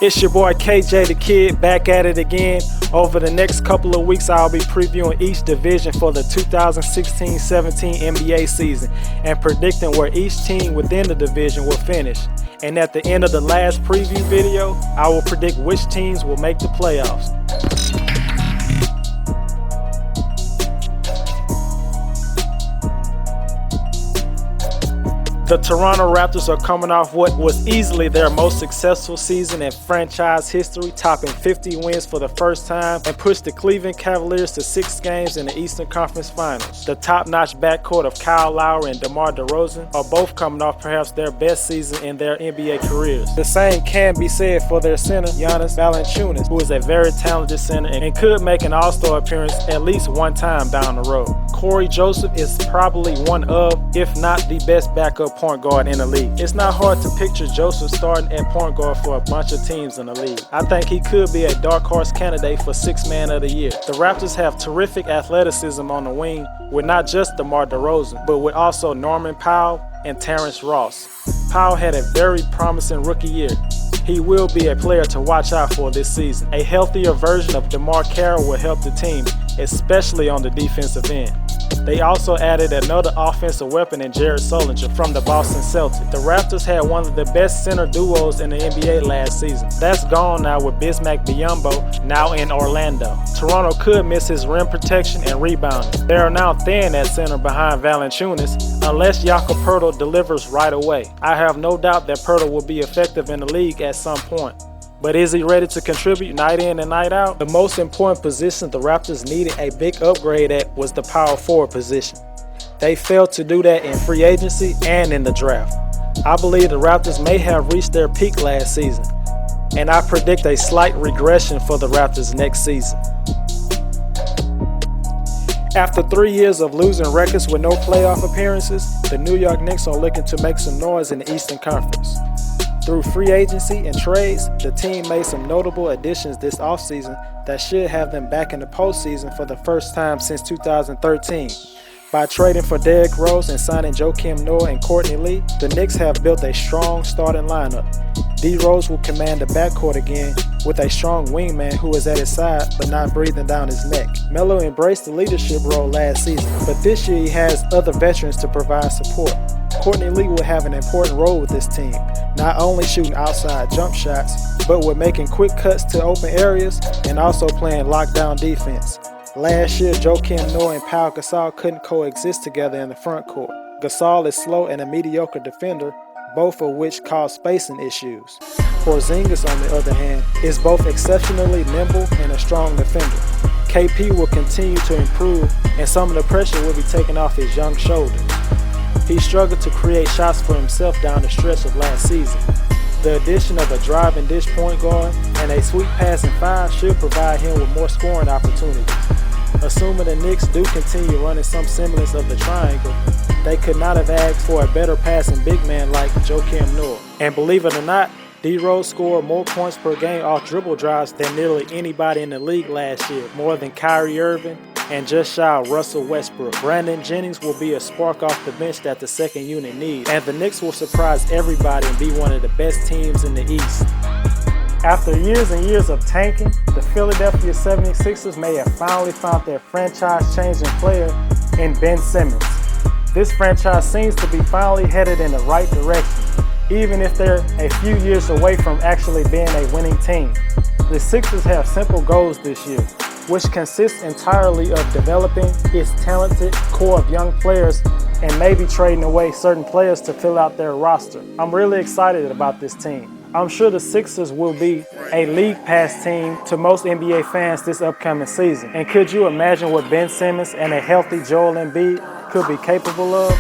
It's your boy KJ the Kid back at it again. Over the next couple of weeks, I'll be previewing each division for the 2016-17 NBA season and predicting where each team within the division will finish. And at the end of the last preview video, I will predict which teams will make the playoffs. The Toronto Raptors are coming off what was easily their most successful season in franchise history, topping 50 wins for the first time and pushed the Cleveland Cavaliers to 6 games in the Eastern Conference Finals. The top-notch backcourt of Kyle Lowry and DeMar DeRozan are both coming off perhaps their best season in their NBA careers. The same can be said for their center, Giannis Valanciunas, who is a very talented center and could make an All-Star appearance at least one time down the road. Corey Joseph is probably one of, if not the best backup point guard in the league. It's not hard to picture Joseph starting at point guard for a bunch of teams in the league. I think he could be a dark horse candidate for Sixth Man of the Year. The Raptors have terrific athleticism on the wing with not just DeMar DeRozan, but with also Norman Powell and Terrence Ross. Powell had a very promising rookie year. He will be a player to watch out for this season. A healthier version of DeMar Carroll will help the team, especially on the defensive end. They also added another offensive weapon in Jared Sullinger from the Boston Celtics. The Raptors had one of the best center duos in the NBA last season. That's gone now with Bismack Biyombo now in Orlando. Toronto could miss his rim protection and rebounding. They are now thin at center behind Valanciunas unless Jakob Poeltl delivers right away. I have no doubt that Poeltl will be effective in the league at some point. But is he ready to contribute night in and night out? The most important position the Raptors needed a big upgrade at was the power forward position. They failed to do that in free agency and in the draft. I believe the Raptors may have reached their peak last season, and I predict a slight regression for the Raptors next season. After 3 years of losing records with no playoff appearances, the New York Knicks are looking to make some noise in the Eastern Conference. Through free agency and trades, the team made some notable additions this offseason that should have them back in the postseason for the first time since 2013. By trading for Derrick Rose and signing Joakim Noah and Courtney Lee, the Knicks have built a strong starting lineup. D. Rose will command the backcourt again with a strong wingman who is at his side but not breathing down his neck. Melo embraced the leadership role last season, but this year he has other veterans to provide support. Courtney Lee will have an important role with this team, not only shooting outside jump shots, but with making quick cuts to open areas and also playing lockdown defense. Last year, Joakim Noah and Pau Gasol couldn't coexist together in the front court. Gasol is slow and a mediocre defender, both of which cause spacing issues. Porzingis, on the other hand, is both exceptionally nimble and a strong defender. KP will continue to improve, and some of the pressure will be taken off his young shoulders. He struggled to create shots for himself down the stretch of last season. The addition of a drive and dish point guard and a sweet passing five should provide him with more scoring opportunities. Assuming the Knicks do continue running some semblance of the triangle, they could not have asked for a better passing big man like Joakim Noah. And believe it or not, D. Rose scored more points per game off dribble drives than nearly anybody in the league last year, more than Kyrie Irving and just shy of Russell Westbrook. Brandon Jennings will be a spark off the bench that the second unit needs, and the Knicks will surprise everybody and be one of the best teams in the East. After years and years of tanking, the Philadelphia 76ers may have finally found their franchise-changing player in Ben Simmons. This franchise seems to be finally headed in the right direction, even if they're a few years away from actually being a winning team. The Sixers have simple goals this year, which consists entirely of developing its talented core of young players and maybe trading away certain players to fill out their roster. I'm really excited about this team. I'm sure the Sixers will be a league pass team to most NBA fans this upcoming season. And could you imagine what Ben Simmons and a healthy Joel Embiid could be capable of?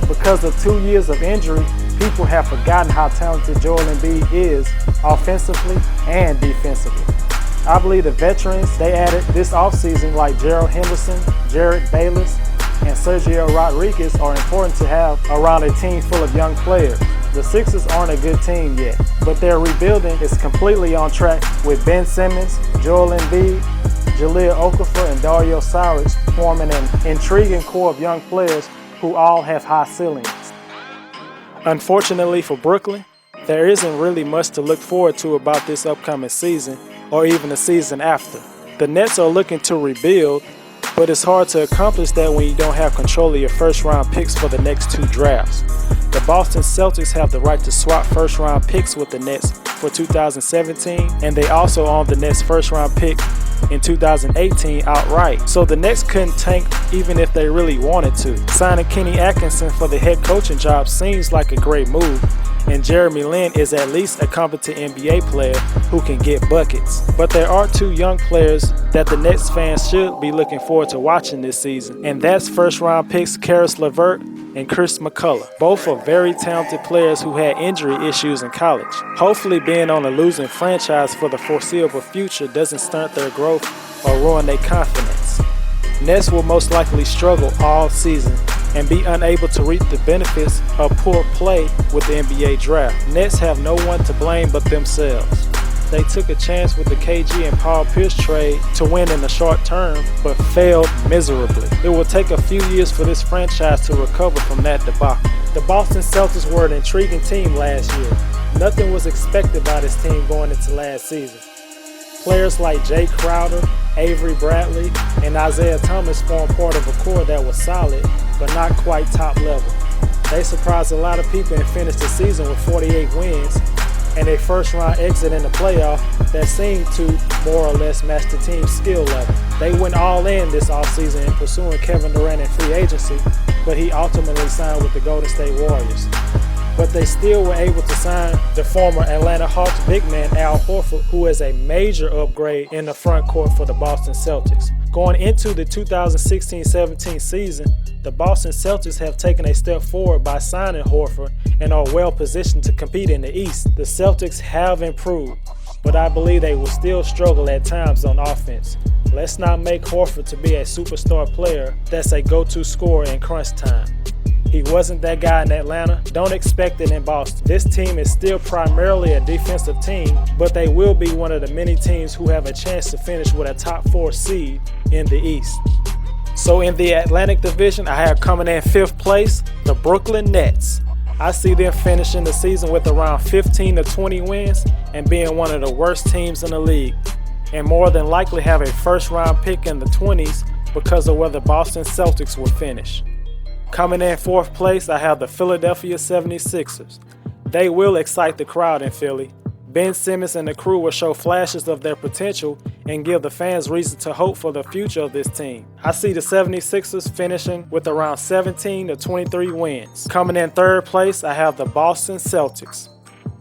Because of 2 years of injury, people have forgotten how talented Joel Embiid is offensively and defensively. I believe the veterans they added this offseason like Gerald Henderson, Jared Bayless, and Sergio Rodriguez are important to have around a team full of young players. The Sixers aren't a good team yet, but their rebuilding is completely on track with Ben Simmons, Joel Embiid, Jahlil Okafor, and Dario Saric forming an intriguing core of young players who all have high ceilings. Unfortunately for Brooklyn, There isn't really much to look forward to about this upcoming season or even the season after. The Nets are looking to rebuild, but it's hard to accomplish that when you don't have control of your first-round picks for the next 2 drafts. The Boston Celtics have the right to swap first-round picks with the Nets for 2017, and they also own the Nets' first-round pick in 2018 outright. So the Nets couldn't tank even if they really wanted to. Signing Kenny Atkinson for the head coaching job seems like a great move, and Jeremy Lin is at least a competent NBA player who can get buckets. But there are 2 young players that the Nets fans should be looking forward to watching this season, and that's first-round picks Caris LeVert and Chris McCullough. Both are very talented players who had injury issues in college. Hopefully being on a losing franchise for the foreseeable future doesn't stunt their growth or ruin their confidence. Nets will most likely struggle all season and be unable to reap the benefits of poor play with the NBA draft. Nets have no one to blame but themselves. They took a chance with the KG and Paul Pierce trade to win in the short term, but failed miserably. It will take a few years for this franchise to recover from that debacle. The Boston Celtics were an intriguing team last year. Nothing was expected by this team going into last season. Players like Jay Crowder, Avery Bradley, and Isaiah Thomas formed part of a core that was solid, but not quite top level. They surprised a lot of people and finished the season with 48 wins, and a first-round exit in the playoff that seemed to more or less match the team's skill level. They went all in this offseason in pursuing Kevin Durant in free agency, but he ultimately signed with the Golden State Warriors. But they still were able to sign the former Atlanta Hawks big man Al Horford, who is a major upgrade in the front court for the Boston Celtics. Going into the 2016-17 season, the Boston Celtics have taken a step forward by signing Horford and are well positioned to compete in the East. The Celtics have improved, but I believe they will still struggle at times on offense. Let's not make Horford to be a superstar player that's a go-to scorer in crunch time. He wasn't that guy in Atlanta. Don't expect it in Boston. This team is still primarily a defensive team, but they will be one of the many teams who have a chance to finish with a top 4 seed in the East. So in the Atlantic Division, I have coming in 5th place, the Brooklyn Nets. I see them finishing the season with around 15 to 20 wins and being one of the worst teams in the league, and more than likely have a first-round pick in the 20s because of where the Boston Celtics will finish. Coming in 4th place, I have the Philadelphia 76ers. They will excite the crowd in Philly. Ben Simmons and the crew will show flashes of their potential and give the fans reason to hope for the future of this team. I see the 76ers finishing with around 17 to 23 wins. Coming in 3rd place, I have the Boston Celtics.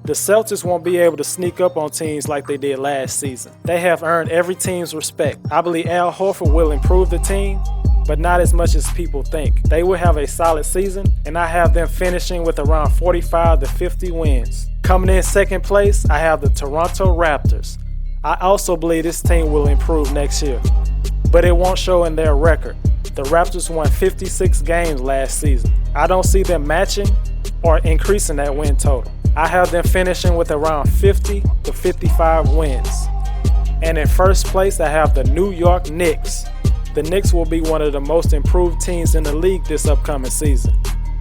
The Celtics won't be able to sneak up on teams like they did last season. They have earned every team's respect. I believe Al Horford will improve the team, but not as much as people think. They will have a solid season, and I have them finishing with around 45 to 50 wins. Coming in 2nd place, I have the Toronto Raptors. I also believe this team will improve next year, but it won't show in their record. The Raptors won 56 games last season. I don't see them matching or increasing that win total. I have them finishing with around 50 to 55 wins. And in 1st place, I have the New York Knicks. The Knicks will be one of the most improved teams in the league this upcoming season.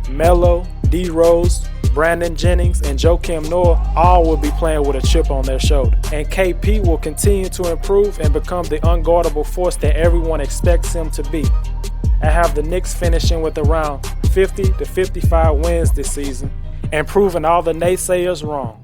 Melo, D. Rose, Brandon Jennings, and Joakim Noah all will be playing with a chip on their shoulder. And KP will continue to improve and become the unguardable force that everyone expects him to be. I have the Knicks finishing with around 50 to 55 wins this season and proving all the naysayers wrong.